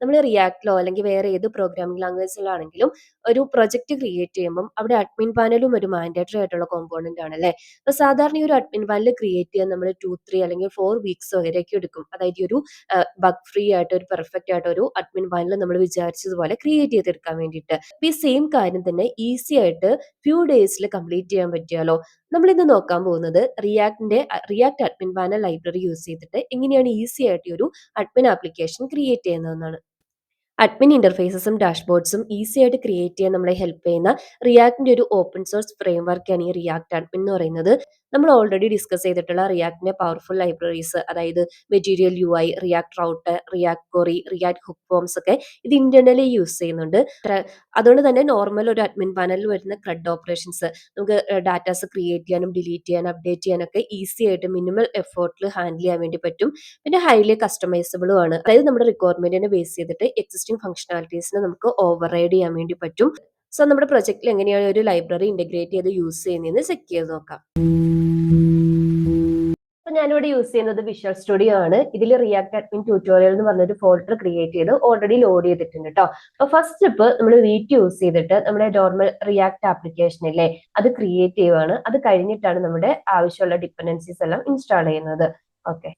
നമ്മൾ റിയാക്ടിലോ അല്ലെങ്കിൽ വേറെ ഏത് പ്രോഗ്രാമിംഗ് ലാംഗ്വേജിലാണെങ്കിലും ഒരു പ്രൊജക്ട് ക്രിയേറ്റ് ചെയ്യുമ്പോൾ അവിടെ അഡ്മിൻ പാനലും ഒരു മാൻഡേറ്ററി ആയിട്ടുള്ള കോമ്പോണന്റ് ആണ് അല്ലേ. അപ്പൊ സാധാരണ ഈ ഒരു അഡ്മിൻ പാനൽ ക്രിയേറ്റ് ചെയ്യാൻ നമ്മൾ 2-3 അല്ലെങ്കിൽ 4 വീക്സ് വരെയൊക്കെ എടുക്കും. അതായത് ഈ ഒരു ബഗ് ഫ്രീ ആയിട്ട് ഒരു പെർഫെക്റ്റ് ആയിട്ട് ഒരു അഡ്മിൻ പാനൽ നമ്മൾ വിചാരിച്ചതുപോലെ ക്രിയേറ്റ് ചെയ്തെടുക്കാൻ വേണ്ടിയിട്ട്. ഈ സെയിം കാര്യം തന്നെ ഈസി ആയിട്ട് ഫ്യൂ ഡേയ്സിൽ കംപ്ലീറ്റ് ചെയ്യാൻ പറ്റിയാലോ. നമ്മൾ ഇന്ന് നോക്കാൻ പോകുന്നത് React admin panel library use ചെയ്തിട്ട് എങ്ങനെയാണ് ഈസി ആയിട്ട് ഒരു അഡ്മിൻ ആപ്ലിക്കേഷൻ ക്രിയേറ്റ് ചെയ്യുന്നതെന്നാണ്. അഡ്മിൻ ഇന്റർഫേസസും ഡാഷ്ബോർഡ്സും ഈസി ആയിട്ട് ക്രിയേറ്റ് ചെയ്യാൻ നമ്മളെ ഹെൽപ്പ് ചെയ്യുന്ന റിയാക്ടിന്റെ ഒരു ഓപ്പൺ സോഴ്സ് ഫ്രെയിം വർക്കാണ് ഈ റിയാക്ട് അഡ്മിൻ എന്ന് പറയുന്നത്. നമ്മൾ ഓൾറെഡി ഡിസ്കസ് ചെയ്തിട്ടുള്ള റിയാക്ടിന്റെ പവർഫുൾ ലൈബ്രറീസ്, അതായത് material UI, React Router, React Query, React hook forms ഒക്കെ ഇത് ഇന്റേണലി യൂസ് ചെയ്യുന്നുണ്ട്. അതുകൊണ്ട് തന്നെ നോർമൽ ഒരു അഡ്മിൻ പാനലിൽ വരുന്ന CRUD ഓപ്പറേഷൻസ് നമുക്ക് ഡാറ്റാസ് ക്രിയേറ്റ് ചെയ്യാനും ഡിലീറ്റ് ചെയ്യാനും അപ്ഡേറ്റ് ചെയ്യാനൊക്കെ ഈസി ആയിട്ട് മിനിമൽ എഫേർട്ടിൽ ഹാൻഡിൽ ചെയ്യാൻ വേണ്ടി പറ്റും. പിന്നെ ഹൈലി കസ്റ്റമൈസബിളും ആണ്. അതായത് നമ്മുടെ റിക്വയർമെന്റിനെ ബേസ് ചെയ്തിട്ട് എക്സിസ്റ്റിംഗ് ഫംഗ്ഷനാലിറ്റീസിനെ നമുക്ക് ഓവർ റൈഡ് ചെയ്യാൻ വേണ്ടി പറ്റും. സോ നമ്മുടെ പ്രൊജക്റ്റിൽ എങ്ങനെയാണ് ഒരു ലൈബ്രറി ഇന്റഗ്രേറ്റ് ചെയ്ത് യൂസ് ചെയ്യുന്നതെന്ന് ചെക്ക് ചെയ്ത് നോക്കാം. അപ്പൊ ഞാനിവിടെ യൂസ് ചെയ്യുന്നത് വിഷ്വൽ സ്റ്റുഡിയോ ആണ്. ഇതിൽ റിയാക്ട് അഡ്മിൻ ട്യൂട്ടോറിയൽ എന്ന് പറഞ്ഞൊരു ഫോൾഡർ ക്രിയേറ്റ് ചെയ്ത് ഓൾറെഡി ലോഡ് ചെയ്തിട്ടുണ്ട് കേട്ടോ. അപ്പൊ ഫസ്റ്റ് സ്റ്റെപ്പ് നമ്മൾ വീറ്റ് യൂസ് ചെയ്തിട്ട് നമ്മുടെ നോർമൽ റിയാക്ട് ആപ്ലിക്കേഷൻ ഇല്ലേ അത് ക്രിയേറ്റ് ചെയ്യുവാണ്. അത് കഴിഞ്ഞിട്ടാണ് നമ്മുടെ ആവശ്യമുള്ള ഡിപ്പെൻഡൻസീസ് എല്ലാം ഇൻസ്റ്റാൾ ചെയ്യുന്നത്. ഓക്കെ,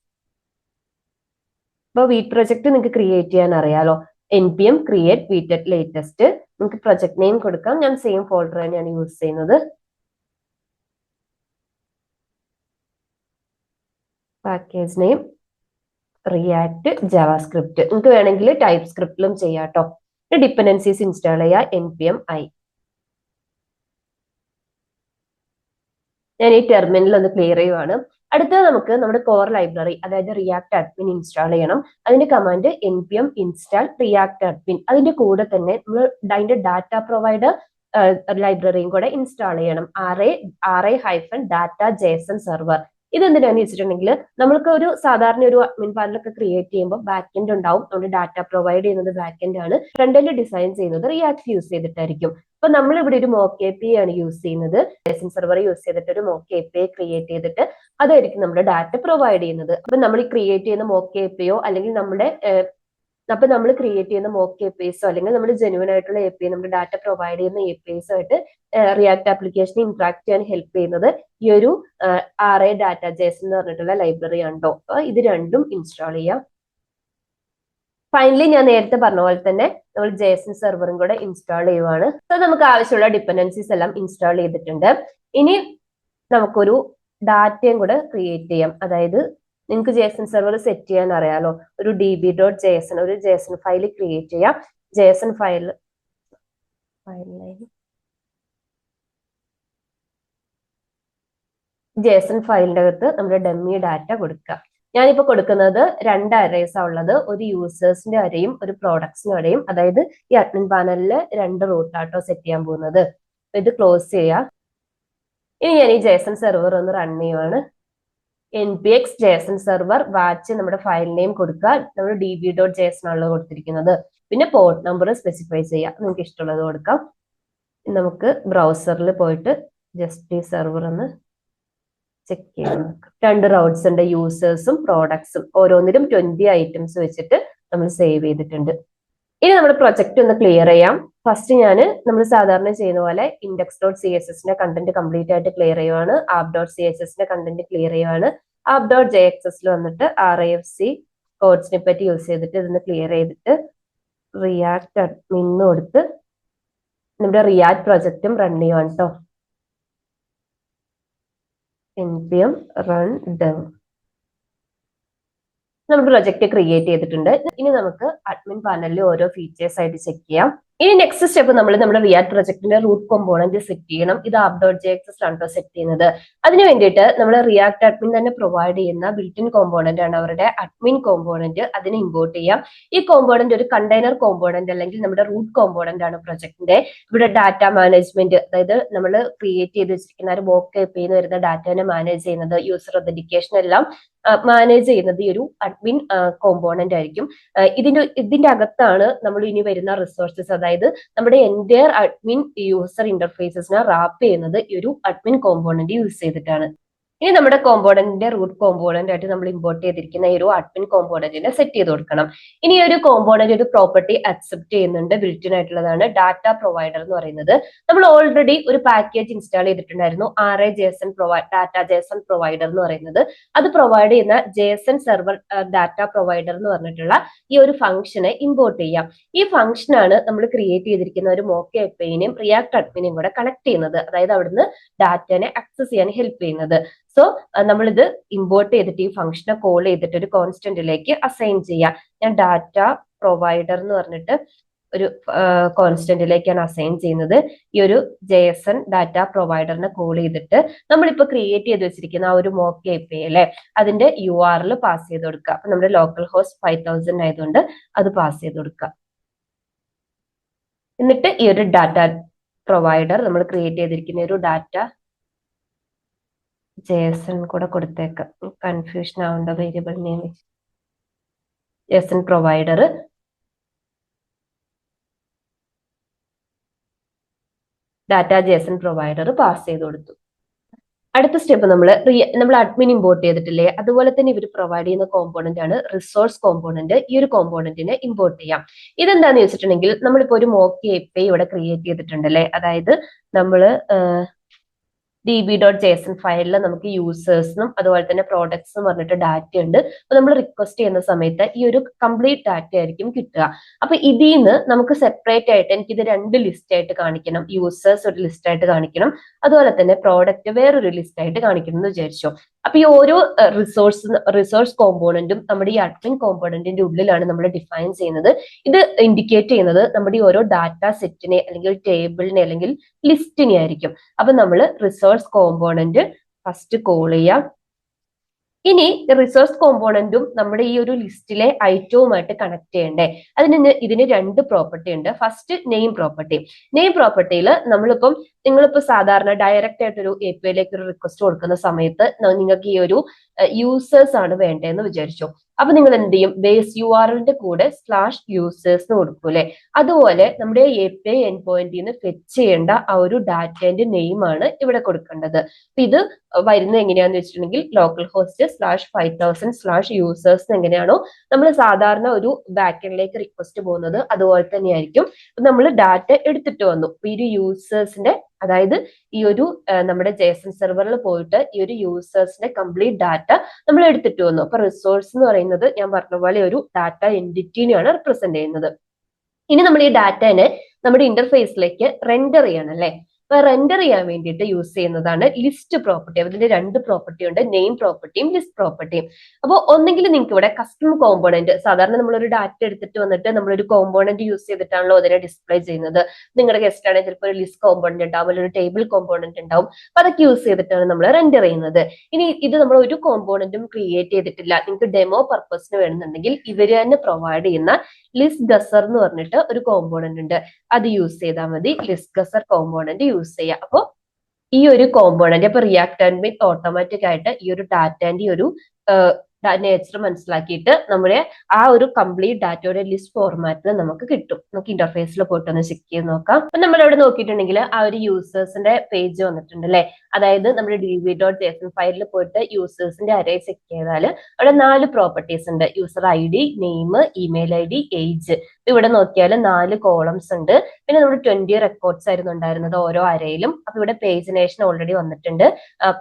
അപ്പൊ വീറ്റ് പ്രൊജക്ട് നിങ്ങൾക്ക് ക്രിയേറ്റ് ചെയ്യാൻ അറിയാലോ. npm create wheat latest. നമുക്ക് പ്രൊജക്ട് നെയിം കൊടുക്കാം. ഞാൻ സെയിം ഫോൾഡർ തന്നെയാണ് യൂസ് ചെയ്യുന്നത്. Package name react JavaScript. നിങ്ങൾക്ക് വേണമെങ്കിൽ ടൈപ്പ് സ്ക്രിപ്റ്റിലും ചെയ്യാം കേട്ടോ. ഡിപ്പെൻഡൻസീസ് ഇൻസ്റ്റാൾ ചെയ്യുക npm i. ഞാൻ ഈ ടെർമിനൽ ഒന്ന് ക്ലിയർ ചെയ്യുവാണ്. അടുത്തത് നമുക്ക് നമ്മുടെ കോർ ലൈബ്രറി അതായത് റിയാക്ട് അഡ്മിൻ ഇൻസ്റ്റാൾ ചെയ്യണം. അതിന്റെ command npm install react admin. അതിന്റെ കൂടെ തന്നെ നമ്മൾ അതിന്റെ ഡാറ്റ പ്രൊവൈഡർ ലൈബ്രറിയും കൂടെ ഇൻസ്റ്റാൾ ചെയ്യണം. ra-data.json server. ഇതെന്തിനാന്ന് വെച്ചിട്ടുണ്ടെങ്കിൽ നമ്മൾക്ക് ഒരു സാധാരണ ഒരു അഡ്മിൻ പാനലൊക്കെ ക്രിയേറ്റ് ചെയ്യുമ്പോൾ ബാക്ക് എൻഡ് ഉണ്ടാവും. നമ്മുടെ ഡാറ്റ പ്രൊവൈഡ് ചെയ്യുന്നത് ബാക്ക് എൻഡ് ആണ്. ഫ്രണ്ട് എൻഡ് ഡിസൈൻ ചെയ്യുന്നത് റിയാക്ട് യൂസ് ചെയ്തിട്ടായിരിക്കും. അപ്പൊ നമ്മൾ ഇവിടെ ഒരു മോക്ക് API ആണ് യൂസ് ചെയ്യുന്നത്. ജേസൺ സെർവർ യൂസ് ചെയ്തിട്ട് ഒരു മോക്ക് API ക്രിയേറ്റ് ചെയ്തിട്ട് അതായിരിക്കും നമ്മുടെ ഡാറ്റ പ്രൊവൈഡ് ചെയ്യുന്നത്. അപ്പൊ നമ്മൾ ക്രിയേറ്റ് ചെയ്യുന്ന മോക്ക് APIയോ അല്ലെങ്കിൽ നമ്മൾ ക്രിയേറ്റ് ചെയ്യുന്ന മോക്ക് APIസോ അല്ലെങ്കിൽ നമ്മൾ ജെനുവൻ ആയിട്ടുള്ള API നമ്മുടെ ഡാറ്റ പ്രൊവൈഡ് ചെയ്യുന്ന APIസോ ആയിട്ട് റിയാക്ട് ആപ്ലിക്കേഷൻ ഇന്ററാക്ട് ചെയ്യാൻ ഹെൽപ്പ് ചെയ്യുന്നത് ഈ ഒരു ra-data.json എന്ന് പറഞ്ഞിട്ടുള്ള ലൈബ്രറി ആണ്. അപ്പൊ ഇത് രണ്ടും ഇൻസ്റ്റാൾ ചെയ്യാം. ഫൈനലി ഞാൻ നേരത്തെ പറഞ്ഞ പോലെ തന്നെ നമ്മൾ ജേസൺ സെർവറും കൂടെ ഇൻസ്റ്റാൾ ചെയ്യുവാണ്. സോ നമുക്ക് ആവശ്യമുള്ള ഡിപ്പെൻഡൻസീസ് എല്ലാം ഇൻസ്റ്റാൾ ചെയ്തിട്ടുണ്ട്. ഇനി നമുക്കൊരു ഡാറ്റയും കൂടെ ക്രിയേറ്റ് ചെയ്യാം. അതായത് നിങ്ങൾക്ക് ജേസൺ സെർവർ സെറ്റ് ചെയ്യാൻ അറിയാലോ. ഒരു db.json ഒരു ജേസൺ ഫയൽ ക്രിയേറ്റ് ചെയ്യാം. ജേസൺ ഫയലിന്റെ അകത്ത് നമ്മുടെ ഡമ്മി ഡാറ്റ കൊടുക്കുക. ഞാനിപ്പോ കൊടുക്കുന്നത് 2 അറേസാ ഉള്ളത്. ഒരു യൂസേഴ്സിന്റെ അരയും ഒരു പ്രോഡക്ട്സിന്റെ അരയും. അതായത് ഈ അഡ്മിൻ പാനലില് 2 റൂട്ടാട്ടോ സെറ്റ് ചെയ്യാൻ പോകുന്നത്. ഇത് ക്ലോസ് ചെയ്യാം. ഇനി ഞാൻ ഈ ജേസൺ സെർവർ ഒന്ന് റൺ ചെയ്യുവാണ്. npx ജേസൺ സെർവർ വാച്ച് നമ്മുടെ ഫയൽ നെയിം കൊടുക്കുക. നമ്മൾ db.json ആണല്ലോ കൊടുത്തിരിക്കുന്നത്. പിന്നെ പോർട്ട് നമ്പർ സ്പെസിഫൈ ചെയ്യാം. നിങ്ങൾക്ക് ഇഷ്ടമുള്ളത് കൊടുക്കാം. നമുക്ക് ബ്രൗസറിൽ പോയിട്ട് ജസ്റ്റ് ഈ സെർവർ ഒന്ന് ചെക്ക് ചെയ്യാം. 2 റൗട്ട്സ് ഉണ്ട്, യൂസേഴ്സും പ്രോഡക്ട്സും. ഓരോന്നിലും 20 ഐറ്റംസ് വെച്ചിട്ട് നമ്മൾ സേവ് ചെയ്തിട്ടുണ്ട്. ഇനി നമ്മുടെ പ്രൊജക്ട് ഒന്ന് ക്ലിയർ ചെയ്യാം. ഫസ്റ്റ് നമ്മൾ സാധാരണ ചെയ്യുന്ന പോലെ index.css കണ്ടന്റ് കംപ്ലീറ്റ് ആയിട്ട് ക്ലിയർ ചെയ്യുവാണ്. app.css കണ്ടന്റ് ക്ലിയർ ചെയ്യുവാണ്. app.jxs വന്നിട്ട് RAFC കോഡ് സ്നിപ്പറ്റ് യൂസ് ചെയ്തിട്ട് ഇതൊന്ന് ക്ലിയർ ചെയ്തിട്ട് റിയാക്ട് അഡ്മിൻ കൊടുത്ത് നമ്മുടെ റിയാക്ട് പ്രൊജക്റ്റും റൺ ചെയ്യുവാണ് കേട്ടോ. npm run dev. നമ്മൾ പ്രൊജക്ട് ക്രിയേറ്റ് ചെയ്തിട്ടുണ്ട്. ഇനി നമുക്ക് അഡ്മിൻ പാനലിൽ ഓരോ ഫീച്ചേഴ്സ് ആയിട്ട് ചെക്ക് ചെയ്യാം. ഇനി നെക്സ്റ്റ് സ്റ്റെപ്പ് നമ്മൾ നമ്മുടെ റിയാക്ട് പ്രൊജക്ടിന്റെ റൂട്ട് കോമ്പോണന്റ് സെറ്റ് ചെയ്യണം. ഇത് app.jxs ആണോ സെറ്റ് ചെയ്യുന്നത്. അതിന് വേണ്ടിയിട്ട് നമ്മൾ റിയാക്ട് അഡ്മിൻ തന്നെ പ്രൊവൈഡ് ചെയ്യുന്ന ബിൽറ്റ് ഇൻ കോമ്പോണന്റ് ആണ് അവരുടെ അഡ്മിൻ കോമ്പോണന്റ്. അതിനെ ഇമ്പോർട്ട് ചെയ്യാം. ഈ കോമ്പോണന്റ് ഒരു കണ്ടെയ്നർ കോമ്പോണന്റ് അല്ലെങ്കിൽ നമ്മുടെ റൂട്ട് കോമ്പോണന്റ് ആണ് പ്രൊജക്ടിന്റെ. ഇവിടെ ഡാറ്റ മാനേജ്മെന്റ്, അതായത് നമ്മൾ ക്രിയേറ്റ് ചെയ്ത് വെച്ചിരിക്കുന്ന ഒരു മോക്ക് API എന്ന് വരുന്ന ഡാറ്റനെ മാനേജ് ചെയ്യുന്നത്, യൂസർ ഒതന്റിക്കേഷൻ എല്ലാം മാനേജ് ചെയ്യുന്നത് ഈ ഒരു അഡ്മിൻ കോമ്പോണന്റ് ആയിരിക്കും. ഇതിന്റെ അകത്താണ് നമ്മൾ ഇനി വരുന്ന റിസോഴ്സസ്, അതായത് നമ്മുടെ എൻറ്റയർ അഡ്മിൻ യൂസർ ഇന്റർഫേസസിനെ റാപ്പ് ചെയ്യുന്നത് ഈ ഒരു അഡ്മിൻ കോമ്പോണന്റ് യൂസ് ചെയ്തിട്ടാണ്. ഇനി നമ്മുടെ കോമ്പോണന്റിന്റെ റൂട്ട് കോമ്പോണന്റ് ആയിട്ട് നമ്മൾ ഇമ്പോർട്ട് ചെയ്തിരിക്കുന്ന ഈ ഒരു അഡ്മിൻ കോമ്പോണന്റിനെ സെറ്റ് ചെയ്ത് കൊടുക്കണം. ഇനി ഒരു കോമ്പോണന്റ് ഒരു പ്രോപ്പർട്ടി അക്സെപ്റ്റ് ചെയ്യുന്നുണ്ട്, ബിൽറ്റ് ഇൻ ആയിട്ടുള്ളതാണ് ഡാറ്റ പ്രൊവൈഡർ എന്ന് പറയുന്നത്. നമ്മൾ ഓൾറെഡി ഒരു പാക്കേജ് ഇൻസ്റ്റാൾ ചെയ്തിട്ടുണ്ടായിരുന്നു, RAJSON ഡാറ്റ ജേസൺ പ്രൊവൈഡർ എന്ന് പറയുന്നത്. അത് പ്രൊവൈഡ് ചെയ്യുന്ന JSON സെർവർ ഡാറ്റ പ്രൊവൈഡർ എന്ന് പറഞ്ഞിട്ടുള്ള ഈ ഒരു ഫംഗ്ഷനെ ഇമ്പോർട്ട് ചെയ്യാം. ഈ ഫംഗ്ഷനാണ് നമ്മൾ ക്രിയേറ്റ് ചെയ്തിരിക്കുന്ന ഒരു മോക്ക് APIനെയും റിയാക്ട് അഡ്മിനെയും കൂടെ കണക്ട് ചെയ്യുന്നത്, അതായത് അവിടുന്ന് ഡാറ്റനെ ആക്സസ് ചെയ്യാൻ ഹെൽപ്പ് ചെയ്യുന്നത്. സോ നമ്മളിത് ഇമ്പോർട്ട് ചെയ്തിട്ട് ഈ ഫംഗ്ഷനെ കോൾ ചെയ്തിട്ട് ഒരു കോൺസ്റ്റന്റിലേക്ക് അസൈൻ ചെയ്യാം. ഞാൻ ഡാറ്റ പ്രൊവൈഡർ എന്ന് പറഞ്ഞിട്ട് ഒരു കോൺസ്റ്റന്റിലേക്കാണ് അസൈൻ ചെയ്യുന്നത്. ഈ ഒരു JSON ഡാറ്റ പ്രൊവൈഡറിനെ കോൾ ചെയ്തിട്ട് നമ്മളിപ്പോ ക്രിയേറ്റ് ചെയ്ത് വെച്ചിരിക്കുന്ന ആ ഒരു മോക്ക് API അല്ലെ, അതിന്റെ URL പാസ് ചെയ്ത് കൊടുക്കുക. അപ്പൊ നമ്മുടെ ലോക്കൽ ഹോസ്റ്റ് 5000 ആയതുകൊണ്ട് അത് പാസ് ചെയ്ത് കൊടുക്കുക. എന്നിട്ട് ഈ ഒരു ഡാറ്റ പ്രൊവൈഡർ നമ്മൾ ക്രിയേറ്റ് ചെയ്തിരിക്കുന്ന ഒരു ഡാറ്റ JSON കൂടെ കൊടുത്തേക്കാം, കൺഫ്യൂഷൻ ആവേണ്ട variable name. JSON provider data JSON provider pass ചെയ്ത് കൊടുത്തു. അടുത്ത സ്റ്റെപ്പ് നമ്മൾ അഡ്മിൻ ഇമ്പോർട്ട് ചെയ്തിട്ടില്ലേ, അതുപോലെ തന്നെ ഇവർ പ്രൊവൈഡ് ചെയ്യുന്ന കോമ്പോണന്റ് ആണ് റിസോഴ്സ് കോമ്പോണന്റ്. ഈ ഒരു കോമ്പോണന്റിനെ ഇമ്പോർട്ട് ചെയ്യാം. ഇതെന്താന്ന് വെച്ചിട്ടുണ്ടെങ്കിൽ നമ്മളിപ്പോ ഒരു മോക്ക് API ഇവിടെ ക്രിയേറ്റ് ചെയ്തിട്ടുണ്ടല്ലേ, അതായത് നമ്മള് db.json ഫയലിൽ നമുക്ക് യൂസേഴ്സിനും അതുപോലെ തന്നെ പ്രോഡക്ട്സ് എന്ന് പറഞ്ഞിട്ട് ഡാറ്റ ഉണ്ട്. അപ്പൊ നമ്മൾ റിക്വസ്റ്റ് ചെയ്യുന്ന സമയത്ത് ഈ ഒരു കംപ്ലീറ്റ് ഡാറ്റ ആയിരിക്കും കിട്ടുക. അപ്പൊ ഇതിൽ നിന്ന് നമുക്ക് സെപ്പറേറ്റ് ആയിട്ട് എനിക്കിത് രണ്ട് ലിസ്റ്റ് ആയിട്ട് കാണിക്കണം, യൂസേഴ്സ് ഒരു ലിസ്റ്റ് ആയിട്ട് കാണിക്കണം, അതുപോലെ തന്നെ പ്രോഡക്റ്റ് വേറൊരു ലിസ്റ്റ് ആയിട്ട് കാണിക്കണം എന്ന് വിചാരിച്ചു. അപ്പൊ ഈ ഓരോ റിസോഴ്സ് കോമ്പോണന്റും നമ്മുടെ ഈ അഡ്മിൻ കോമ്പോണന്റിന്റെ ഉള്ളിലാണ് നമ്മൾ ഡിഫൈൻ ചെയ്യുന്നത്. ഇത് ഇൻഡിക്കേറ്റ് ചെയ്യുന്നത് നമ്മുടെ ഈ ഓരോ ഡാറ്റ സെറ്റിനെ അല്ലെങ്കിൽ ടേബിളിനെ അല്ലെങ്കിൽ ലിസ്റ്റിനെ ആയിരിക്കും. അപ്പൊ നമ്മൾ റിസോഴ്സ് കോമ്പോണന്റ് ഫസ്റ്റ് കോൾ ചെയ്യാം. ഇനി റിസോഴ്സ് കോമ്പോണന്റും നമ്മുടെ ഈ ഒരു ലിസ്റ്റിലെ ഐറ്റവുമായിട്ട് കണക്ട് ചെയ്യണ്ടേ, ഇതിന് രണ്ട് പ്രോപ്പർട്ടി ഉണ്ട്. First name property. നെയിം പ്രോപ്പർട്ടിയിൽ നിങ്ങളിപ്പോ സാധാരണ ഡയറക്റ്റ് ആയിട്ട് ഒരു APIയിലേക്ക് ഒരു റിക്വസ്റ്റ് കൊടുക്കുന്ന സമയത്ത് നിങ്ങൾക്ക് ഈ ഒരു യൂസേഴ്സ് ആണ് വേണ്ടതെന്ന് വിചാരിച്ചു. അപ്പൊ നിങ്ങൾ എന്ത് ചെയ്യും, ബേസ് URLന്റെ കൂടെ /users എന്ന് കൊടുക്കും അല്ലെ. അതുപോലെ നമ്മുടെ API എൻഡ് പോയിന്റിൽ നിന്ന് ഫെച്ച് ചെയ്യേണ്ട ആ ഒരു ഡാറ്റന്റെ നെയിം ആണ് ഇവിടെ കൊടുക്കേണ്ടത്. ഇത് വരുന്നത് എങ്ങനെയാന്ന് വെച്ചിട്ടുണ്ടെങ്കിൽ ലോക്കൽ ഹോസ്റ്റ് /5000/users എങ്ങനെയാണോ നമ്മൾ സാധാരണ ഒരു ബാക്കെൻഡിലേക്ക് റിക്വസ്റ്റ് പോകുന്നത് അതുപോലെ തന്നെയായിരിക്കും. നമ്മൾ ഡാറ്റ എടുത്തിട്ട് വന്നു. ഈ ഒരു യൂസേഴ്സിന്റെ, അതായത് ഈ ഒരു നമ്മുടെ JSON സെർവറിൽ പോയിട്ട് ഈ ഒരു യൂസേഴ്സിന്റെ കംപ്ലീറ്റ് ഡാറ്റ നമ്മൾ എടുത്തിട്ട് വന്നു. അപ്പൊ റിസോഴ്സ് എന്ന് പറയുന്നത് ഞാൻ പറഞ്ഞ പോലെ ഒരു ഡാറ്റ എൻറ്റിറ്റിനെയാണ് റിപ്രസെന്റ് ചെയ്യുന്നത്. ഇനി നമ്മൾ ഈ ഡാറ്റനെ നമ്മുടെ ഇന്റർഫേസിലേക്ക് റെൻഡർ ചെയ്യണം അല്ലെ. അപ്പൊ റെൻഡർ ചെയ്യാൻ വേണ്ടിയിട്ട് യൂസ് ചെയ്യുന്നതാണ് ലിസ്റ്റ് പ്രോപ്പർട്ടി. അതിന്റെ രണ്ട് പ്രോപ്പർട്ടി ഉണ്ട്, നെയിം പ്രോപ്പർട്ടിയും ലിസ്റ്റ് പ്രോപ്പർട്ടിയും. അപ്പോൾ ഒന്നെങ്കിൽ നിങ്ങൾക്ക് ഇവിടെ കസ്റ്റം കോമ്പോണന്റ്, സാധാരണ നമ്മളൊരു ഡാറ്റ എടുത്തിട്ട് വന്നിട്ട് നമ്മളൊരു കോമ്പോണന്റ് യൂസ് ചെയ്തിട്ടാണല്ലോ അതിനെ ഡിസ്പ്ലേ ചെയ്യുന്നത്. നിങ്ങളുടെ ഗസ്റ്റ് ആണെങ്കിൽ ചിലപ്പോൾ ഒരു ലിസ്റ്റ് കോമ്പോണന്റ് ഉണ്ടാവും, അല്ലെങ്കിൽ ഒരു ടേബിൾ കോമ്പോണന്റ് ഉണ്ടാവും. അപ്പൊ അതൊക്കെ യൂസ് ചെയ്തിട്ടാണ് നമ്മൾ റെൻഡർ ചെയ്യുന്നത്. ഇനി ഇത് നമ്മൾ ഒരു കോമ്പോണന്റും ക്രിയേറ്റ് ചെയ്തിട്ടില്ല, നിങ്ങൾക്ക് ഡെമോ പർപ്പസിന് വേണമെന്നുണ്ടെങ്കിൽ ഇവര് തന്നെ പ്രൊവൈഡ് ചെയ്യുന്ന ലിസ്റ്റ് ഗസർ എന്ന് പറഞ്ഞിട്ട് ഒരു കോമ്പോണന്റ് ഉണ്ട്, അത് യൂസ് ചെയ്താൽ മതി. ലിസ്റ്റ് ഗസർ കോമ്പോണന്റ് യൂസ് ചെയ്യാം. അപ്പൊ ഈ ഒരു കോമ്പോണന്റ് അപ്പൊ റിയാക്ട് അഡ്മിൻ ഓട്ടോമാറ്റിക് ആയിട്ട് ഈ ഒരു ഡാറ്റാന്റെ ഒരു നേച്ചർ മനസ്സിലാക്കിയിട്ട് നമ്മുടെ ആ ഒരു കംപ്ലീറ്റ് ഡാറ്റയുടെ ലിസ്റ്റ് ഫോർമാറ്റിൽ നമുക്ക് കിട്ടും. നമുക്ക് ഇന്റർഫേസിൽ പോയിട്ട് ഒന്ന് ചെക്ക് ചെയ്ത് നോക്കാം. അപ്പൊ നമ്മൾ അവിടെ നോക്കിയിട്ടുണ്ടെങ്കിൽ ആ ഒരു യൂസേഴ്സിന്റെ പേജ് വന്നിട്ടുണ്ട് അല്ലെ. അതായത് നമ്മുടെ db.json ഫയലിൽ പോയിട്ട് യൂസേഴ്സിന്റെ അറേ ചെക്ക് ചെയ്താൽ അവിടെ 4 പ്രോപ്പർട്ടീസ് ഉണ്ട്. User ID, name, email ID, age. ഇവിടെ നോക്കിയാൽ 4 കോളംസ് ഉണ്ട്. പിന്നെ നമ്മുടെ 20 റെക്കോർഡ്സ് ആയിരുന്നു ഉണ്ടായിരുന്നത് ഓരോ അരയിലും. അപ്പൊ ഇവിടെ പേജിനേഷൻ ഓൾറെഡി വന്നിട്ടുണ്ട്.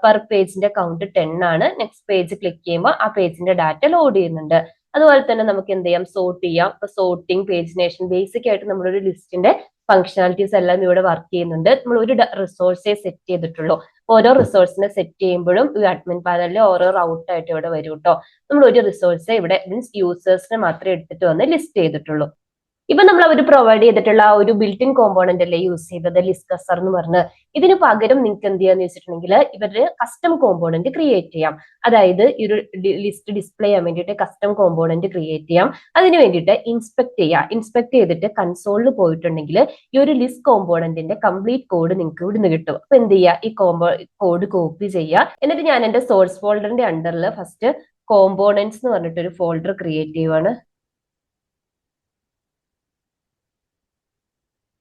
പെർ പേജിന്റെ കൗണ്ട് 10 ആണ്. നെക്സ്റ്റ് പേജ് ക്ലിക്ക് ചെയ്യുമ്പോൾ ആ പേജിന്റെ ഡാറ്റ ലോഡ് ചെയ്യുന്നുണ്ട്. അതുപോലെ തന്നെ നമുക്ക് എന്ത് ചെയ്യാം, സോർട്ട് ചെയ്യാം. ഇപ്പൊ സോർട്ടിങ്, പേജിനേഷൻ, ബേസിക് ആയിട്ട് നമ്മളൊരു ലിസ്റ്റിന്റെ ഫംഗ്ഷനാലിറ്റീസ് എല്ലാം ഇവിടെ വർക്ക് ചെയ്യുന്നുണ്ട്. നമ്മൾ ഒരു റിസോഴ്സേ സെറ്റ് ചെയ്തിട്ടുള്ളൂ. ഓരോ റിസോഴ്സിനെ സെറ്റ് ചെയ്യുമ്പോഴും ഈ അഡ്മിൻ പാനലിൽ ഓരോ റൗട്ട് ആയിട്ട് ഇവിടെ വരും കേട്ടോ. നമ്മൾ ഒരു റിസോഴ്സേ ഇവിടെ മീൻസ് യൂസേഴ്സിനെ മാത്രമേ എടുത്തിട്ട് വന്ന് ലിസ്റ്റ് ചെയ്തിട്ടുള്ളൂ. ഇപ്പൊ നമ്മൾ അവർ പ്രൊവൈഡ് ചെയ്തിട്ടുള്ള ഒരു ബിൽറ്റ് ഇൻ കോമ്പോണന്റ് അല്ലേ യൂസ് ചെയ്തത്, ലിസ്റ്റ് ഗസർ എന്ന് പറഞ്ഞ്. ഇതിന് പകരം നിങ്ങൾക്ക് എന്ത് ചെയ്യാന്ന് വെച്ചിട്ടുണ്ടെങ്കിൽ ഇവര് കസ്റ്റം കോമ്പോണന്റ് ക്രിയേറ്റ് ചെയ്യാം. അതായത് ഈ ഒരു ലിസ്റ്റ് ഡിസ്പ്ലേ ചെയ്യാൻ വേണ്ടിയിട്ട് കസ്റ്റം കോമ്പോണന്റ് ക്രിയേറ്റ് ചെയ്യാം. അതിന് വേണ്ടിയിട്ട് ഇൻസ്പെക്ട് ചെയ്യുക. ഇൻസ്പെക്ട് ചെയ്തിട്ട് കൺസോളിൽ പോയിട്ടുണ്ടെങ്കിൽ ഈ ഒരു ലിസ്റ്റ് കോമ്പോണന്റിന്റെ കംപ്ലീറ്റ് കോഡ് നിങ്ങൾക്ക് ഇവിടുന്ന് കിട്ടും. അപ്പൊ എന്ത് ചെയ്യുക, ഈ കോഡ് കോപ്പി ചെയ്യുക. എന്നിട്ട് ഞാൻ എന്റെ സോഴ്സ് ഫോൾഡറിന്റെ അണ്ടറിൽ ഫസ്റ്റ് കോമ്പോണന്റ്സ് എന്ന് പറഞ്ഞിട്ട് ഒരു ഫോൾഡർ ക്രിയേറ്റ് ചെയ്യുവാണ്.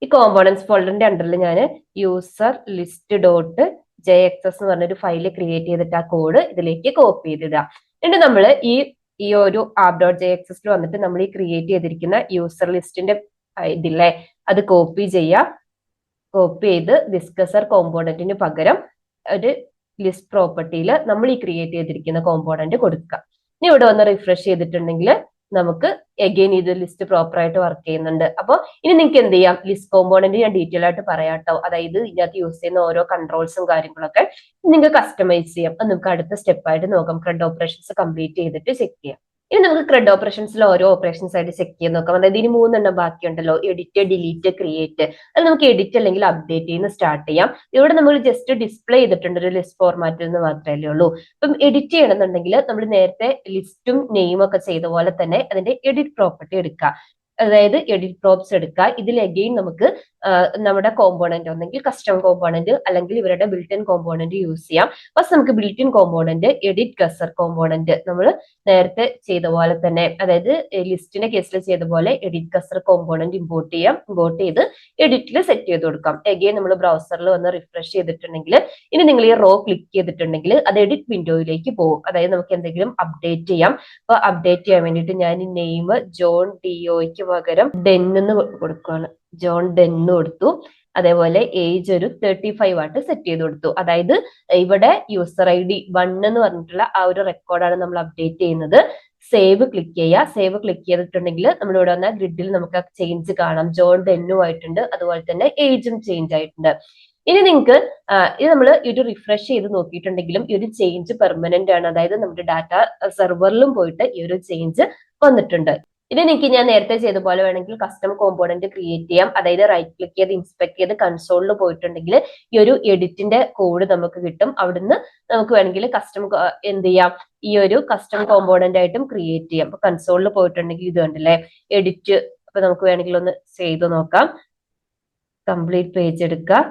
ഈ കോമ്പോണൻസ് ഫോൾഡറിന്റെ അണ്ടറിൽ ഞാൻ യൂസർ ലിസ്റ്റ് jxs എന്ന് പറഞ്ഞൊരു ഫയൽ ക്രിയേറ്റ് ചെയ്തിട്ട് ആ കോഡ് ഇതിലേക്ക് കോപ്പി ചെയ്തിടുക. എന്നിട്ട് നമ്മൾ ഈ ഒരു app.jxs വന്നിട്ട് നമ്മൾ ഈ ക്രിയേറ്റ് ചെയ്തിരിക്കുന്ന യൂസർ ലിസ്റ്റിന്റെ ഇതില്ലേ അത് കോപ്പി ചെയ്യുക. കോപ്പി ചെയ്ത് ഡിസ്കസർ കോമ്പോണന്റിന് പകരം ഒരു ലിസ്റ്റ് പ്രോപ്പർട്ടിയിൽ നമ്മൾ ഈ ക്രിയേറ്റ് ചെയ്തിരിക്കുന്ന കോമ്പോണന്റ് കൊടുക്കുക. ഇനി ഇവിടെ വന്ന് റിഫ്രഷ് ചെയ്തിട്ടുണ്ടെങ്കിൽ നമുക്ക് എഗെയിൻ ഇത് ലിസ്റ്റ് പ്രോപ്പർ ആയിട്ട് വർക്ക് ചെയ്യുന്നുണ്ട്. അപ്പോൾ ഇനി നിങ്ങൾക്ക് എന്ത് ചെയ്യാം, ലിസ്റ്റ് കോമ്പോണന്റ് ഞാൻ ഡീറ്റെയിൽ ആയിട്ട് പറയാം കേട്ടോ. അതായത് ഇതിനകത്ത് യൂസ് ചെയ്യുന്ന ഓരോ കൺട്രോൾസും കാര്യങ്ങളൊക്കെ നിങ്ങൾക്ക് കസ്റ്റമൈസ് ചെയ്യാം. അത് നമുക്ക് അടുത്ത സ്റ്റെപ്പായിട്ട് നോക്കാം. CRUD ഓപ്പറേഷൻസ് കംപ്ലീറ്റ് ചെയ്തിട്ട് ചെക്ക് ചെയ്യാം. ഇനി നമുക്ക് CRUD ഓപ്പറേഷൻസിൽ ഓരോ ഓപ്പറേഷൻസ് ആയിട്ട് ചെക്ക് ചെയ്ത് നോക്കാം. അതായത് ഇനി 3 ബാക്കിയുണ്ടല്ലോ, എഡിറ്റ്, ഡിലീറ്റ്, ക്രിയേറ്റ്. അത് നമുക്ക് എഡിറ്റ് അല്ലെങ്കിൽ അപ്ഡേറ്റ് ചെയ്യുന്ന സ്റ്റാർട്ട് ചെയ്യാം. ഇവിടെ നമ്മൾ ജസ്റ്റ് ഡിസ്പ്ലേ ചെയ്തിട്ടുണ്ട് ഒരു ലിസ്റ്റ് ഫോർമാറ്റിൽ നിന്ന് മാത്രമേ ഉള്ളൂ. ഇപ്പം എഡിറ്റ് ചെയ്യണമെന്നുണ്ടെങ്കിൽ നമ്മൾ നേരത്തെ ലിസ്റ്റും നെയിമും ഒക്കെ ചെയ്ത പോലെ തന്നെ അതിന്റെ എഡിറ്റ് പ്രോപ്പർട്ടി എടുക്കുക. അതായത് എഡിറ്റ് പ്രോപ്സ് എടുക്കുക. ഇതിൽ അഗെയിൻ നമുക്ക് നമ്മുടെ കോമ്പോണന്റ് ഒന്നെങ്കിൽ കസ്റ്റം കോമ്പോണന്റ് അല്ലെങ്കിൽ ഇവരുടെ ബിൽറ്റ് ഇൻ കോമ്പോണന്റ് യൂസ് ചെയ്യാം. ഫസ്റ്റ് നമുക്ക് built in component edit gusset component നമ്മൾ നേരത്തെ ചെയ്ത പോലെ തന്നെ, അതായത് ലിസ്റ്റിന്റെ കേസിൽ ചെയ്ത പോലെ എഡിറ്റ് ഗസർ കോമ്പോണന്റ് ഇമ്പോർട്ട് ചെയ്യാം. ഇമ്പോർട്ട് ചെയ്ത് എഡിറ്റിൽ സെറ്റ് ചെയ്ത് കൊടുക്കാം. അഗെയിൻ നമ്മൾ ബ്രൗസറിൽ വന്ന് റിഫ്രഷ് ചെയ്തിട്ടുണ്ടെങ്കിൽ ഇനി നിങ്ങൾ ഈ റോ ക്ലിക്ക് ചെയ്തിട്ടുണ്ടെങ്കിൽ അത് എഡിറ്റ് വിൻഡോയിലേക്ക് പോകും. അതായത് നമുക്ക് എന്തെങ്കിലും അപ്ഡേറ്റ് ചെയ്യാം. അപ്പൊ അപ്ഡേറ്റ് ചെയ്യാൻ വേണ്ടിയിട്ട് ഞാൻ ഈ നെയിം ജോൺ ഡിഒയ്ക്ക് പകരം ഡെൻ എന്ന് കൊടുക്കുകയാണ്. ജോൺ ഡെൻ കൊടുത്തു. അതേപോലെ ഏജ് ഒരു 35 ആയിട്ട് സെറ്റ് ചെയ്ത് കൊടുത്തു. അതായത് ഇവിടെ യൂസർ ID 1 എന്ന് പറഞ്ഞിട്ടുള്ള ആ ഒരു റെക്കോർഡാണ് നമ്മൾ അപ്ഡേറ്റ് ചെയ്യുന്നത്. സേവ് ക്ലിക്ക് ചെയ്യുക. സേവ് ക്ലിക്ക് ചെയ്തിട്ടുണ്ടെങ്കിൽ നമ്മൾ ഇവിടെ വന്ന ഗ്രിഡിൽ നമുക്ക് ചേഞ്ച് കാണാം. ജോൺ ഡെന്നും ആയിട്ടുണ്ട്, അതുപോലെ തന്നെ ഏജും ചേഞ്ച് ആയിട്ടുണ്ട്. ഇനി നിങ്ങൾക്ക് ഇത് നമ്മൾ ഒരു റിഫ്രഷ് ചെയ്ത് നോക്കിയിട്ടുണ്ടെങ്കിലും ഈ ഒരു ചേഞ്ച് പെർമനന്റ് ആണ്. അതായത് നമ്മുടെ ഡാറ്റ സെർവറിലും പോയിട്ട് ഈ ഒരു ചേഞ്ച് വന്നിട്ടുണ്ട്. ഇത് നിങ്ങൾക്ക് ഞാൻ നേരത്തെ ചെയ്ത പോലെ വേണമെങ്കിൽ കസ്റ്റം കോമ്പോണന്റ് ക്രിയേറ്റ് ചെയ്യാം. അതായത് റൈറ്റ് ക്ലിക്ക് ചെയ്ത് ഇൻസ്പെക്ട് ചെയ്ത് കൺസോളിൽ പോയിട്ടുണ്ടെങ്കിൽ ഈ ഒരു എഡിറ്റിന്റെ കോഡ് നമുക്ക് കിട്ടും. അവിടുന്ന് നമുക്ക് വേണമെങ്കിൽ കസ്റ്റം എന്ത് ചെയ്യാം, ഈ ഒരു കസ്റ്റം കോമ്പോണന്റ് ആയിട്ടും ക്രിയേറ്റ് ചെയ്യാം. അപ്പൊ കൺസോളിൽ പോയിട്ടുണ്ടെങ്കിൽ ഇത് കണ്ടില്ലേ എഡിറ്റ്. അപ്പൊ നമുക്ക് വേണമെങ്കിൽ ഒന്ന് ചെയ്ത് നോക്കാം. കംപ്ലീറ്റ് പേജ് എടുക്കുക.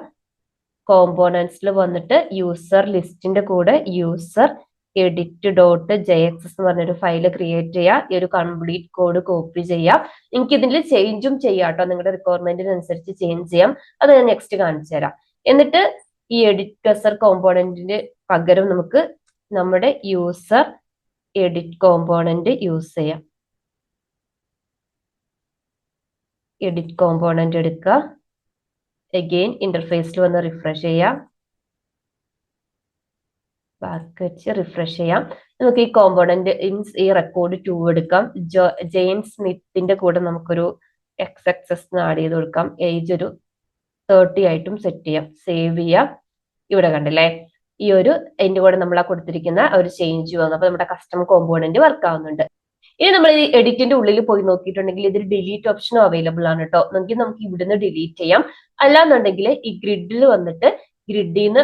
കോമ്പോണൻസിൽ വന്നിട്ട് യൂസർ ലിസ്റ്റിന്റെ കൂടെ യൂസർ എഡിറ്റ് ഡോട്ട് jxs എന്ന് പറഞ്ഞൊരു ഫയൽ ക്രിയേറ്റ് ചെയ്യുക. ഈ ഒരു കംപ്ലീറ്റ് കോഡ് കോപ്പി ചെയ്യാം. നിങ്ങൾക്ക് ഇതിൽ ചേഞ്ചും ചെയ്യാം കേട്ടോ, നിങ്ങളുടെ റിക്വയർമെന്റിനനുസരിച്ച് ചേഞ്ച് ചെയ്യാം. അത് ഞാൻ നെക്സ്റ്റ് കാണിച്ചു തരാം. എന്നിട്ട് ഈ എഡിറ്റ് ഗസർ കോമ്പോണന്റിന് പകരം നമുക്ക് നമ്മുടെ യൂസർ എഡിറ്റ് കോമ്പോണന്റ് യൂസ് ചെയ്യാം. എഡിറ്റ് കോമ്പോണന്റ് എടുക്കുക. അഗെയിൻ ഇന്റർഫേസിൽ വന്ന് റിഫ്രഷ് ചെയ്യാം. ബാക്ക് വെച്ച് റിഫ്രഷ് ചെയ്യാം. നമുക്ക് ഈ കോമ്പോണന്റ് ഈ റെക്കോർഡ് 2 എടുക്കാം. ജെയിൻ സ്മിത്തിന്റെ കൂടെ നമുക്കൊരു XXS ആഡ് ചെയ്ത് കൊടുക്കാം. ഏജ് ഒരു 30 ആയിട്ടും സെറ്റ് ചെയ്യാം. സേവ് ചെയ്യാം. ഇവിടെ കണ്ടില്ലേ ഈ ഒരു അതിന്റെ കൂടെ നമ്മൾ ആ കൊടുത്തിരിക്കുന്ന ഒരു ചേഞ്ച് വന്നു. അപ്പൊ നമ്മുടെ കസ്റ്റം കോമ്പോണന്റ് വർക്ക് ആവുന്നുണ്ട്. ഇനി നമ്മൾ ഈ എഡിറ്റിന്റെ ഉള്ളിൽ പോയി നോക്കിയിട്ടുണ്ടെങ്കിൽ ഇതിൽ ഡിലീറ്റ് ഓപ്ഷനും അവൈലബിൾ ആണ് കേട്ടോ. നമുക്ക് ഇവിടുന്ന് ഡിലീറ്റ് ചെയ്യാം. അല്ലാന്നുണ്ടെങ്കിൽ ഈ ഗ്രിഡിൽ വന്നിട്ട് ഗ്രിഡിൽ നിന്ന്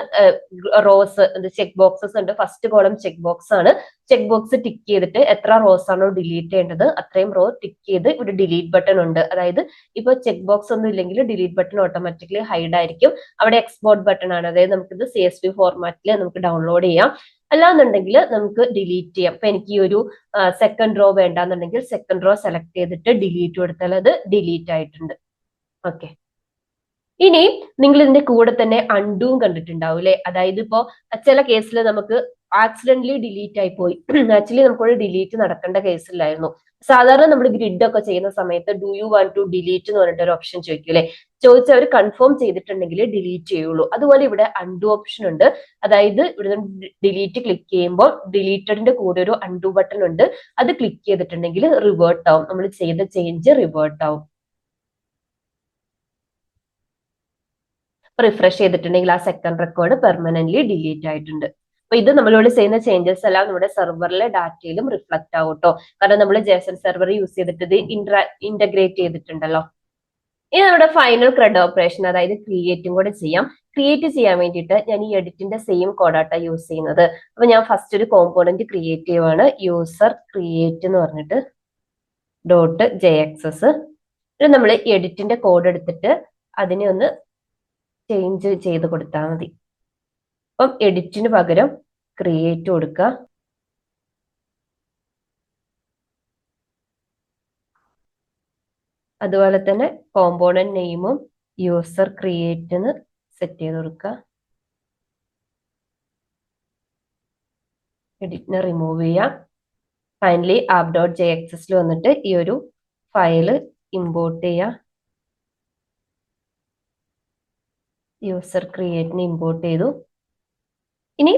റോസ് ചെക്ക് ബോക്സസ് ഉണ്ട്. ഫസ്റ്റ് കോളം ചെക്ക് ബോക്സ് ആണ്. ചെക്ക് ബോക്സ് ടിക്ക് ചെയ്തിട്ട് എത്ര റോസ് ആണോ ഡിലീറ്റ് ചെയ്യേണ്ടത് അത്രയും റോ ടിക്ക് ചെയ്ത് ഇവിടെ ഡിലീറ്റ് ബട്ടൺ ഉണ്ട്. അതായത് ഇപ്പൊ ചെക്ക് ബോക്സ് ഒന്നും ഇല്ലെങ്കിൽ ഡിലീറ്റ് ബട്ടൺ ഓട്ടോമാറ്റിക്കലി ഹൈഡ് ആയിരിക്കും. അവിടെ എക്സ്പോർട്ട് ബട്ടൺ ആണ്. അതായത് നമുക്കിത് CSV ഫോർമാറ്റിൽ നമുക്ക് ഡൗൺലോഡ് ചെയ്യാം. അല്ലാന്നുണ്ടെങ്കിൽ നമുക്ക് ഡിലീറ്റ് ചെയ്യാം. അപ്പൊ എനിക്ക് ഈ ഒരു സെക്കൻഡ് റോ വേണ്ടാന്നുണ്ടെങ്കിൽ സെക്കൻഡ് റോ സെലക്ട് ചെയ്തിട്ട് ഡിലീറ്റ് കൊടുത്താൽ അത് ഡിലീറ്റ് ആയിട്ടുണ്ട്. ഓക്കെ. ഇനി നിങ്ങൾ ഇതിന്റെ കൂടെ തന്നെ അൺഡൂം കണ്ടിട്ടുണ്ടാവും അല്ലെ. അതായത് ഇപ്പോ ചില കേസിൽ നമുക്ക് ആക്സിഡന്റലി ഡിലീറ്റ് ആയി പോയി. ആക്ച്വലി നമുക്കൊരു ഡിലീറ്റ് നടക്കേണ്ട കേസിലായിരുന്നു. സാധാരണ നമ്മൾ ഗ്രിഡ് ഒക്കെ ചെയ്യുന്ന സമയത്ത് do you want to delete എന്ന് പറഞ്ഞിട്ട് ഒരു ഓപ്ഷൻ ചോദിക്കും അല്ലെ. ചോദിച്ച് അവർ കൺഫേം ചെയ്തിട്ടുണ്ടെങ്കിൽ ഡിലീറ്റ് ചെയ്യുള്ളൂ. അതുപോലെ ഇവിടെ അൺഡു ഓപ്ഷൻ ഉണ്ട്. അതായത് ഇവിടെ ഡിലീറ്റ് ക്ലിക്ക് ചെയ്യുമ്പോൾ ഡിലീറ്റഡിന്റെ കൂടെ ഒരു അൺഡു ബട്ടൺ ഉണ്ട്. അത് ക്ലിക്ക് ചെയ്തിട്ടുണ്ടെങ്കിൽ റിവേർട്ട് ആവും. നമ്മൾ ചെയ്ത ചേഞ്ച് റിവേർട്ട് ആവും. റിഫ്രഷ് ചെയ്തിട്ടുണ്ടെങ്കിൽ ആ സെക്കൻഡ് റെക്കോർഡ് പെർമനന്റ്ലി ഡിലീറ്റ് ആയിട്ടുണ്ട്. അപ്പൊ ഇത് നമ്മളിവിടെ ചെയ്യുന്ന ചേഞ്ചസ് എല്ലാം നമ്മുടെ സെർവറിലെ ഡാറ്റയിലും റിഫ്ലക്ട് ആവും കേട്ടോ. കാരണം നമ്മൾ JSON സെർവർ യൂസ് ചെയ്തിട്ട് ഇത് ഇന്റഗ്രേറ്റ് ചെയ്തിട്ടുണ്ടല്ലോ. ഇനി നമ്മുടെ ഫൈനൽ CRUD ഓപ്പറേഷൻ അതായത് ക്രിയേറ്റും കൂടെ ചെയ്യാം. ക്രിയേറ്റ് ചെയ്യാൻ വേണ്ടിയിട്ട് ഞാൻ ഈ എഡിറ്റിന്റെ സെയിം കോഡാട്ട യൂസ് ചെയ്യുന്നത്. അപ്പൊ ഞാൻ ഫസ്റ്റ് ഒരു കോമ്പോണന്റ് ക്രിയേറ്റ് ചെയ്യുവാണ്. യൂസർ ക്രിയേറ്റ് എന്ന് പറഞ്ഞിട്ട് .jxs. നമ്മൾ എഡിറ്റിന്റെ കോഡ് എടുത്തിട്ട് അതിനെ ഒന്ന് ചേഞ്ച് ചെയ്ത് കൊടുത്താൽ മതി. അപ്പം എഡിറ്റിന് പകരം ക്രിയേറ്റ് കൊടുക്കുക. അതുപോലെ തന്നെ കോമ്പോണന്റ് നെയിമും യൂസർ ക്രിയേറ്റ് എന്ന് സെറ്റ് ചെയ്ത് കൊടുക്കുക. എഡിറ്റിനെ റിമൂവ് ചെയ്യാം. ഫൈനലി app.jxsൽ വന്നിട്ട് ഈ ഒരു ഫയല് ഇമ്പോർട്ട് ചെയ്യാം. യൂസർ ക്രിയേറ്റിന് ഇമ്പോർട്ട് ചെയ്തു. ഇനി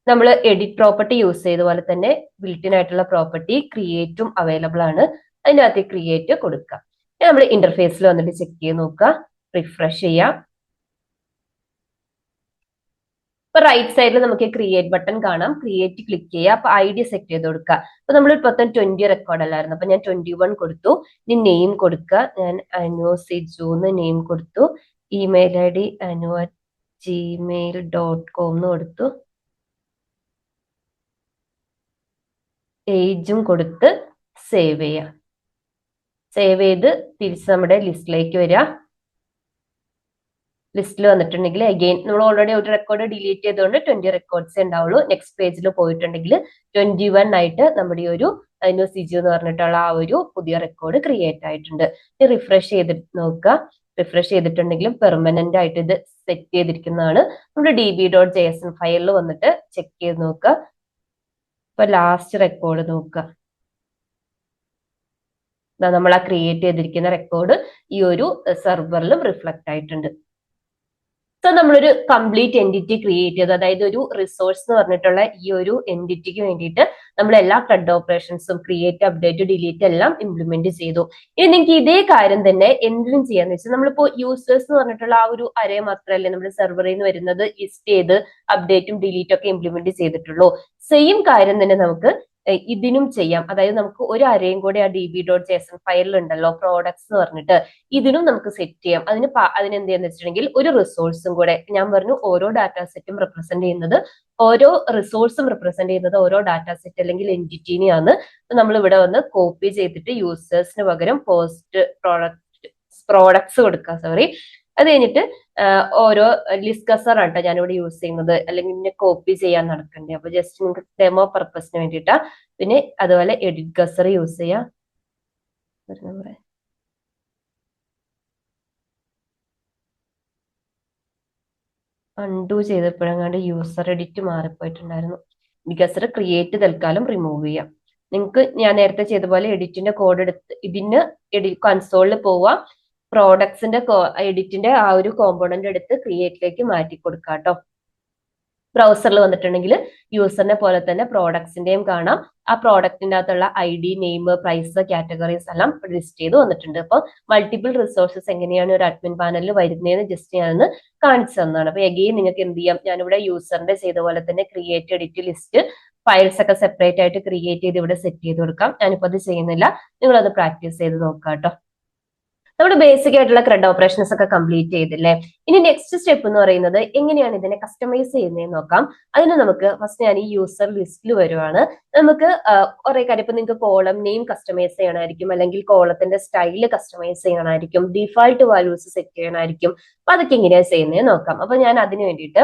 നമ്മൾ എഡിറ്റ് പ്രോപ്പർട്ടി യൂസ് ചെയ്ത പോലെ തന്നെ ബിൽറ്റിൻ ആയിട്ടുള്ള പ്രോപ്പർട്ടി ക്രിയേറ്റും അവൈലബിൾ ആണ്. അതിനകത്ത് ക്രിയേറ്റ് കൊടുക്കുക. നമ്മൾ ഇന്റർഫേസിൽ വന്നിട്ട് ചെക്ക് ചെയ്ത് നോക്കുക, റിഫ്രഷ് ചെയ്യാം. ഇപ്പൊ റൈറ്റ് സൈഡിൽ നമുക്ക് ക്രിയേറ്റ് ബട്ടൺ കാണാം. ക്രിയേറ്റ് ക്ലിക്ക് ചെയ്യുക. അപ്പൊ ID സെറ്റ് ചെയ്ത് കൊടുക്കുക. അപ്പൊ നമ്മൾ ഇപ്പൊ 20 റെക്കോർഡ് അല്ലായിരുന്നു, അപ്പൊ ഞാൻ 21 കൊടുത്തു. ഇനി നെയിം കൊടുക്കുക. ഞാൻ അനു സിജു എന്ന് നെയിം കൊടുത്തു. ഇമെയിൽ ID anu@gmail.com എന്ന് കൊടുത്തു. ഏജും കൊടുത്ത് സേവ് ചെയ്യാം. സേവ് ചെയ്ത് തിരിച്ച് നമ്മുടെ ലിസ്റ്റിലേക്ക് വരിക. ലിസ്റ്റിൽ വന്നിട്ടുണ്ടെങ്കിൽ അഗെയിൻ നമ്മൾ ഓൾറെഡി ഒരു റെക്കോർഡ് ഡിലീറ്റ് ചെയ്തുകൊണ്ട് 20 റെക്കോർഡ്സേ ഉണ്ടാവുള്ളൂ. നെക്സ്റ്റ് പേജിൽ പോയിട്ടുണ്ടെങ്കിൽ 21 ആയിട്ട് നമ്മുടെ ഒരു അനു സിജു എന്ന് പറഞ്ഞിട്ടുള്ള ആ ഒരു പുതിയ റെക്കോർഡ് ക്രിയേറ്റ് ആയിട്ടുണ്ട്. റിഫ്രഷ് ചെയ്തിട്ട് നോക്കുക. റിഫ്രഷ് ചെയ്തിട്ടുണ്ടെങ്കിലും പെർമനന്റ് ആയിട്ട് ഇത് സെറ്റ് ചെയ്തിരിക്കുന്നതാണ്. നമ്മുടെ db.json ഫയലിൽ വന്നിട്ട് ചെക്ക് ചെയ്ത് നോക്കുക. ഇപ്പൊ ലാസ്റ്റ് റെക്കോർഡ് നോക്കുക. നമ്മൾ ആ ക്രിയേറ്റ് ചെയ്തിരിക്കുന്ന റെക്കോർഡ് ഈ ഒരു സെർവറിലും റിഫ്ലക്ട് ആയിട്ടുണ്ട്. സോ നമ്മളൊരു കംപ്ലീറ്റ് എൻറ്റിറ്റി ക്രിയേറ്റ് ചെയ്തു. അതായത് ഒരു റിസോഴ്സ് എന്ന് പറഞ്ഞിട്ടുള്ള ഈ ഒരു എൻറ്റിറ്റിക്ക് വേണ്ടിയിട്ട് നമ്മൾ എല്ലാ CRUD ഓപ്പറേഷൻസും ക്രിയേറ്റ്, അപ്ഡേറ്റ്, ഡിലീറ്റ് എല്ലാം ഇംപ്ലിമെന്റ് ചെയ്തു. ഇനി നിങ്ങൾക്ക് ഇതേ കാര്യം തന്നെ എന്തിനും ചെയ്യാന്ന് വെച്ചാൽ നമ്മളിപ്പോ യൂസേഴ്സ് എന്ന് പറഞ്ഞിട്ടുള്ള ആ ഒരു അറേ മാത്രമല്ലേ നമ്മുടെ സെർവറിൽ നിന്ന് വരുന്നത് ലിസ്റ്റ് ചെയ്ത് അപ്ഡേറ്റും ഡിലീറ്റും ഒക്കെ ഇംപ്ലിമെന്റ് ചെയ്തിട്ടുള്ളൂ. സെയിം കാര്യം തന്നെ നമുക്ക് ഇതിനും ചെയ്യാം. അതായത് നമുക്ക് ഒരു അരയും കൂടെ ആ db.json ഫയലിൽ ഉണ്ടല്ലോ, പ്രോഡക്ട്സ് എന്ന് പറഞ്ഞിട്ട്, ഇതിനും നമുക്ക് സെറ്റ് ചെയ്യാം. അതിനെന്ത് ചെയ്യാന്ന് വെച്ചിട്ടുണ്ടെങ്കിൽ ഒരു റിസോഴ്സും കൂടെ, ഞാൻ പറഞ്ഞു ഓരോ ഡാറ്റാ സെറ്റും റെപ്രസെന്റ് ചെയ്യുന്നത്, ഓരോ റിസോഴ്സും റെപ്രസെന്റ് ചെയ്യുന്നത് ഓരോ ഡാറ്റാ സെറ്റ് അല്ലെങ്കിൽ എൻറ്റിറ്റിനെയാണ്. നമ്മൾ ഇവിടെ വന്ന് കോപ്പി ചെയ്തിട്ട് യൂസേഴ്സിന് പകരം പ്രോഡക്ട്സ് കൊടുക്കുക. സോറി, അത് കഴിഞ്ഞിട്ട് ഓരോ ലിസ്കസർ ആട്ടോ ഞാനിവിടെ യൂസ് ചെയ്യുന്നത്, അല്ലെങ്കിൽ പിന്നെ കോപ്പി ചെയ്യാൻ നടക്കണ്ടേ. അപ്പൊ ജസ്റ്റ് നിങ്ങൾക്ക് ഡെമോ പർപ്പസിന് വേണ്ടിയിട്ടാ. പിന്നെ അതുപോലെ എഡിറ്റ് ഗസർ യൂസ് ചെയ്യാം. അൺഡു ചെയ്തപ്പോഴെങ്ങാണ്ട് യൂസർ എഡിറ്റ് മാറിപ്പോയിട്ടുണ്ടായിരുന്നു. ഗസർ ക്രിയേറ്റ് തൽക്കാലം റിമൂവ് ചെയ്യാം. നിങ്ങൾക്ക് ഞാൻ നേരത്തെ ചെയ്ത പോലെ എഡിറ്റിന്റെ കോഡ് എടുത്ത് ഇതിന് കൺസോളിൽ പോവാം. പ്രോഡക്ട്സിന്റെ എഡിറ്റിന്റെ ആ ഒരു കോമ്പോണന്റ് എടുത്ത് ക്രിയേറ്റിലേക്ക് മാറ്റി കൊടുക്കാം കേട്ടോ. ബ്രൗസറിൽ വന്നിട്ടുണ്ടെങ്കിൽ യൂസറിനെ പോലെ തന്നെ പ്രോഡക്ട്സിന്റെയും കാണാം. ആ പ്രോഡക്റ്റിന്റെ അകത്തുള്ള ID, നെയിം, പ്രൈസ്, കാറ്റഗറീസ് എല്ലാം ലിസ്റ്റ് ചെയ്ത് വന്നിട്ടുണ്ട്. അപ്പൊ മൾട്ടിപ്പിൾ റിസോഴ്സസ് എങ്ങനെയാണ് ഒരു അഡ്മിൻ പാനലിൽ വരുന്നതെന്ന് ജസ്റ്റ് ഞാനൊന്ന് കാണിച്ചു തന്നതാണ്. അപ്പൊ എഗെയിൻ നിങ്ങൾക്ക് എന്ത് ചെയ്യാം, ഞാനിവിടെ യൂസറിന്റെ ചെയ്ത പോലെ തന്നെ ക്രിയേറ്റ്, എഡിറ്റ്, ലിസ്റ്റ്, ഫയൽസ് ഒക്കെ സെപ്പറേറ്റ് ആയിട്ട് ക്രിയേറ്റ് ചെയ്ത് ഇവിടെ സെറ്റ് ചെയ്ത് കൊടുക്കാം. ഞാനിപ്പോ അത് ചെയ്യുന്നില്ല, നിങ്ങൾ അത് പ്രാക്ടീസ് ചെയ്ത് നോക്കാം കേട്ടോ. നമ്മുടെ ബേസിക് ആയിട്ടുള്ള CRUD ഓപ്പറേഷൻസ് ഒക്കെ കംപ്ലീറ്റ് ചെയ്തില്ലേ. ഇനി നെക്സ്റ്റ് സ്റ്റെപ്പ് എന്ന് പറയുന്നത് എങ്ങനെയാണ് ഇതിനെ കസ്റ്റമൈസ് ചെയ്യുന്നതെന്ന് നോക്കാം. അതിന് നമുക്ക് ഫസ്റ്റ് ഞാൻ ഈ യൂസർ ലിസ്റ്റിൽ വരുവാണ്. നമുക്ക് കുറെ കാര്യം, ഇപ്പൊ നിങ്ങൾക്ക് കോളം നെയിം കസ്റ്റമൈസ് ചെയ്യണമായിരിക്കും, അല്ലെങ്കിൽ കോളത്തിന്റെ സ്റ്റൈല് കസ്റ്റമൈസ് ചെയ്യണമായിരിക്കും, ഡിഫാൾട്ട് വാല്യൂസ് സെറ്റ് ചെയ്യണമായിരിക്കും. അപ്പൊ അതൊക്കെ എങ്ങനെയാണ് ചെയ്യുന്നത് നോക്കാം. അപ്പൊ ഞാൻ അതിന് വേണ്ടിയിട്ട്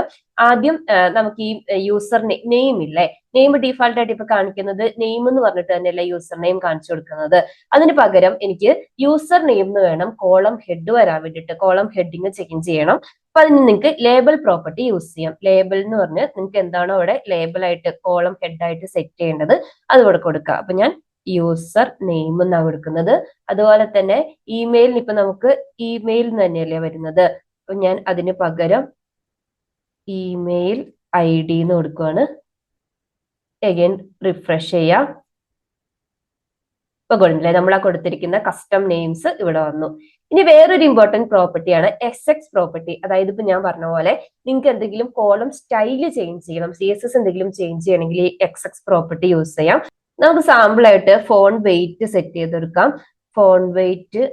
ആദ്യം നമുക്ക് ഈ യൂസർ നെയിം ഇല്ലേ, നെയിം ഡിഫാൾട്ട് ആയിട്ട് ഇപ്പൊ കാണിക്കുന്നത് നെയിം എന്ന് പറഞ്ഞിട്ട് തന്നെയല്ല യൂസർ നെയിം കാണിച്ചു കൊടുക്കുന്നത്. അതിന് പകരം എനിക്ക് യൂസർ നെയിം എന്ന് വേണം കോളം ഹെഡ് വരാൻ വേണ്ടിയിട്ട്. കോളം ഹെഡിങ് ചേഞ്ച് ചെയ്യണം. അപ്പൊ അതിന് നിങ്ങൾക്ക് ലേബൽ പ്രോപ്പർട്ടി യൂസ് ചെയ്യാം. ലേബൽ എന്ന് പറഞ്ഞ് നിങ്ങൾക്ക് എന്താണോ അവിടെ ലേബൽ ആയിട്ട് കോളം ഹെഡ് ആയിട്ട് സെറ്റ് ചെയ്യേണ്ടത് അത് ഇവിടെ കൊടുക്കുക. അപ്പൊ ഞാൻ യൂസർ നെയിം എന്നാണ് കൊടുക്കുന്നത്. അതുപോലെ തന്നെ ഇമെയിലിന് ഇപ്പൊ നമുക്ക് ഇമെയിൽ തന്നെയല്ലേ വരുന്നത്, അപ്പൊ ഞാൻ അതിന് പകരം ഇമെയിൽ ID എന്ന് കൊടുക്കുകയാണ്. അഗൈൻ റിഫ്രഷ് ചെയ്യാം. ഇപ്പൊ കൊടുത്തില്ലേ, നമ്മൾ ആ കൊടുത്തിരിക്കുന്ന കസ്റ്റം നെയിംസ് ഇവിടെ വന്നു. ഇനി വേറൊരു ഇമ്പോർട്ടന്റ് പ്രോപ്പർട്ടിയാണ് SX പ്രോപ്പർട്ടി. അതായത് ഇപ്പൊ ഞാൻ പറഞ്ഞ പോലെ നിങ്ങൾക്ക് എന്തെങ്കിലും കോളം സ്റ്റൈല് ചേഞ്ച് ചെയ്യണം, CSS എന്തെങ്കിലും ചേഞ്ച് ചെയ്യണമെങ്കിൽ ഈ XX പ്രോപ്പർട്ടി യൂസ് ചെയ്യാം. നമുക്ക് സാമ്പിൾ ആയിട്ട് ഫോണ്ട് വെയിറ്റ് സെറ്റ് ചെയ്തെടുക്കാം. ഫോണ്ട് വെയിറ്റ്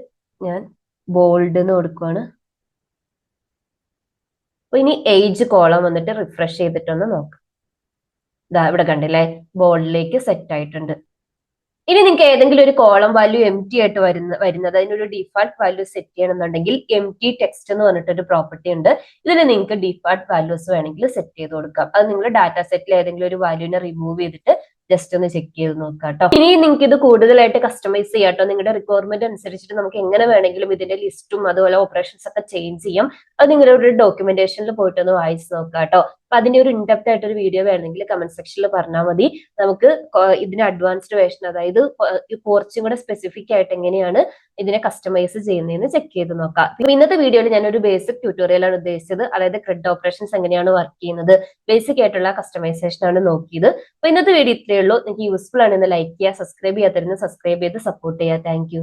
ഞാൻ ബോൾഡ് എന്ന് കൊടുക്കുകയാണ്. അപ്പൊ ഇനി ഏജ് കോളം വന്നിട്ട് റിഫ്രഷ് ചെയ്തിട്ടൊന്ന് നോക്കാം. ഇതാ ഇവിടെ കണ്ടില്ലേ, ബോൾഡിലേക്ക് സെറ്റ് ആയിട്ടുണ്ട്. ഇനി നിങ്ങൾക്ക് ഏതെങ്കിലും ഒരു കോളം വാല്യൂ എംറ്റി ആയിട്ട് വരുന്നത് അതിനൊരു ഡിഫാൾട്ട് വാല്യൂ സെറ്റ് ചെയ്യണമെന്നുണ്ടെങ്കിൽ എംറ്റി ടെക്സ്റ്റ് എന്ന് പറഞ്ഞിട്ടൊരു പ്രോപ്പർട്ടി ഉണ്ട്. ഇതിൽ നിങ്ങൾക്ക് ഡിഫാൾട്ട് വാല്യൂസ് വേണമെങ്കിൽ സെറ്റ് ചെയ്ത് കൊടുക്കാം. അത് നിങ്ങൾ ഡാറ്റാ സെറ്റിൽ ഏതെങ്കിലും ഒരു വാല്യൂനെ റിമൂവ് ചെയ്തിട്ട് ജസ്റ്റ് ഒന്ന് ചെക്ക് ചെയ്ത് നോക്കാം കേട്ടോ. ഇനി നിങ്ങൾക്ക് ഇത് കൂടുതലായിട്ട് കസ്റ്റമൈസ് ചെയ്യാം കേട്ടോ. നിങ്ങളുടെ റിക്വയർമെന്റ് അനുസരിച്ചിട്ട് നമുക്ക് എങ്ങനെ വേണമെങ്കിലും ഇതിന്റെ ലിസ്റ്റും അതുപോലെ ഓപ്പറേഷൻസ് ഒക്കെ ചേഞ്ച് ചെയ്യാം. അത് നിങ്ങളുടെ ഡോക്യുമെന്റേഷനിൽ പോയിട്ടൊന്ന് വായിച്ച് നോക്കാം കേട്ടോ. അപ്പൊ അതിന്റെ ഒരു ഇൻഡെപ്ത് ആയിട്ട് ഒരു വീഡിയോ വേണമെങ്കിൽ കമന്റ് സെക്ഷനിൽ പറഞ്ഞാൽ മതി. നമുക്ക് ഇതിന് അഡ്വാൻസ്ഡ് വേർഷൻ, അതായത് കുറച്ചും കൂടെ സ്പെസിഫിക് ആയിട്ട് എങ്ങനെയാണ് ഇതിനെ കസ്റ്റമൈസ് ചെയ്യുന്നതെന്ന് ചെക്ക് ചെയ്ത് നോക്കാം. അപ്പൊ ഇന്നത്തെ വീഡിയോയിൽ ഞാനൊരു ബേസിക് ട്യൂട്ടോറിയൽ ആണ് ഉദ്ദേശിച്ചത്. അതായത് ക്രെഡ് ഓപ്പറേഷൻസ് എങ്ങനെയാണ് വർക്ക് ചെയ്യുന്നത്, ബേസിക് ആയിട്ടുള്ള കസ്റ്റമൈസേഷൻ ആണ് നോക്കിയത്. അപ്പൊ ഇന്നത്തെ വീഡിയോ ഇത്രയേ ഉള്ളൂ. നിങ്ങൾക്ക് യൂസ്ഫുൾ ആണെന്ന് ലൈക്ക് ചെയ്യുക, സബ്സ്ക്രൈബ് ചെയ്യാത്തവരുന്ന് സബ്സ്ക്രൈബ് ചെയ്ത് സപ്പോർട്ട് ചെയ്യുക. താങ്ക്